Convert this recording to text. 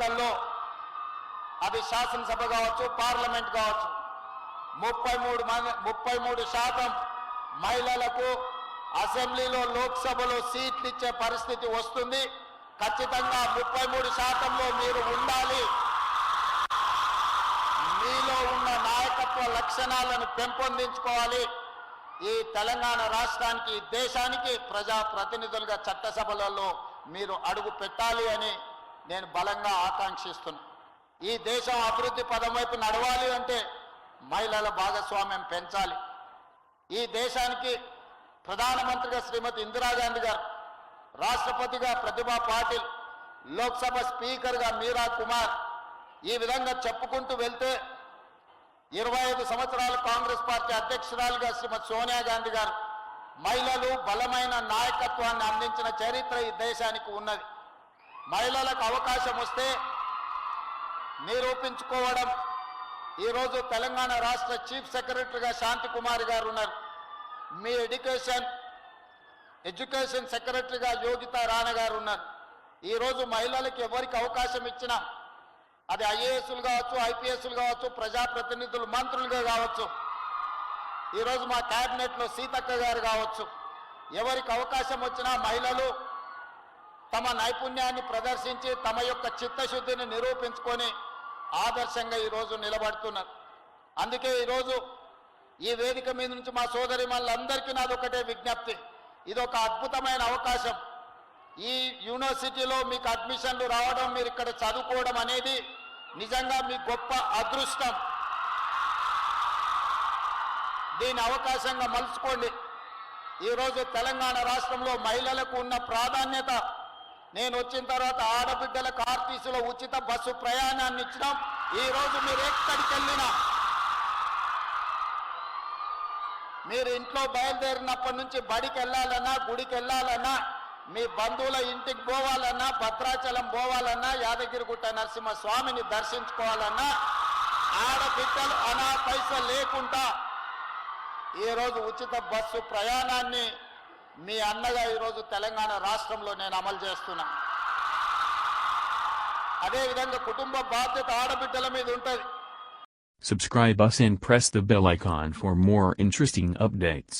ఎన్నికల్లో అది శాసనసభ కావచ్చు, పార్లమెంట్ కావచ్చు, 33% మహిళలకు అసెంబ్లీలో, లోక్సభలో సీట్లు ఇచ్చే పరిస్థితి వస్తుంది. ఖచ్చితంగా 33%లో మీరు ఉండాలి. మీలో ఉన్న నాయకత్వ లక్షణాలను పెంపొందించుకోవాలి. ఈ తెలంగాణ రాష్ట్రానికి, దేశానికి ప్రజాప్రతినిధులుగా చట్టసభలలో మీరు అడుగు పెట్టాలి అని నేను బలంగా ఆకాంక్షిస్తున్నాను. ఈ దేశం అభివృద్ధి పదం వైపు నడవాలి అంటే మహిళల భాగస్వామ్యం పెంచాలి. ఈ దేశానికి ప్రధానమంత్రిగా శ్రీమతి ఇందిరాగాంధీ గారు, రాష్ట్రపతిగా ప్రతిభా పాటిల్, లోక్సభ స్పీకర్గా మీరా కుమార్, ఈ విధంగా చెప్పుకుంటూ వెళ్తే 25 సంవత్సరాలు కాంగ్రెస్ పార్టీ అధ్యక్షురాలుగా శ్రీమతి సోనియా గాంధీ గారు మహిళలు బలమైన నాయకత్వాన్ని అందించిన చరిత్ర ఈ దేశానికి ఉన్నది. మహిళలకు అవకాశం వస్తే నిరూపించుకోవడం. ఈరోజు తెలంగాణ రాష్ట్ర చీఫ్ సెక్రటరీగా శాంతి కుమార్ గారు ఉన్నారు. మీ ఎడ్యుకేషన్ సెక్రటరీగా యోగితా రాణా గారు ఉన్నారు. ఈరోజు మహిళలకు ఎవరికి అవకాశం ఇచ్చినా, అది ఐఏఎస్లు కావచ్చు, ఐపీఎస్లు కావచ్చు, ప్రజాప్రతినిధులు, మంత్రులుగా కావచ్చు, ఈరోజు మా క్యాబినెట్లో సీతక్క గారు కావచ్చు, ఎవరికి అవకాశం వచ్చినా మహిళలు తమ నైపుణ్యాన్ని ప్రదర్శించి తమ యొక్క చిత్తశుద్ధిని నిరూపించుకొని ఆదర్శంగా ఈరోజు నిలబడుతున్నారు. అందుకే ఈరోజు ఈ వేదిక మీద నుంచి మా సోదరిమణులందరికీ నాదొకటే విజ్ఞప్తి, ఇదొక అద్భుతమైన అవకాశం. ఈ యూనివర్సిటీలో మీకు అడ్మిషన్లు రావడం, మీరు ఇక్కడ చదువుకోవడం అనేది నిజంగా మీ గొప్ప అదృష్టం. దీని అవకాశంగా మలుచుకోండి. ఈరోజు తెలంగాణ రాష్ట్రంలో మహిళలకు ఉన్న ప్రాధాన్యత, నేను వచ్చిన తర్వాత ఆడబిడ్డలకు ఆర్టీసీలో ఉచిత బస్సు ప్రయాణాన్ని ఇచ్చినాం. ఈరోజు మీరు ఎక్కడికి వెళ్ళినా, మీరు ఇంట్లో బయలుదేరినప్పటి నుంచి బడికి వెళ్ళాలన్నా, గుడికి వెళ్ళాలన్నా, మీ బంధువుల ఇంటికి పోవాలన్నా, భద్రాచలం పోవాలన్నా, యాదగిరిగుట్ట నరసింహస్వామిని దర్శించుకోవాలన్నా, ఆడబిడ్డలు అనా పైసలు లేకుండా ఈరోజు ఉచిత బస్సు ప్రయాణాన్ని మీ అన్నగా ఈరోజు తెలంగాణ రాష్ట్రంలో నేను అమలు చేస్తున్నా. అదేవిధంగా కుటుంబ బాధ్యత ఆడబిడ్డల మీద ఉంటుంది. Subscribe us and press the bell icon for more interesting updates.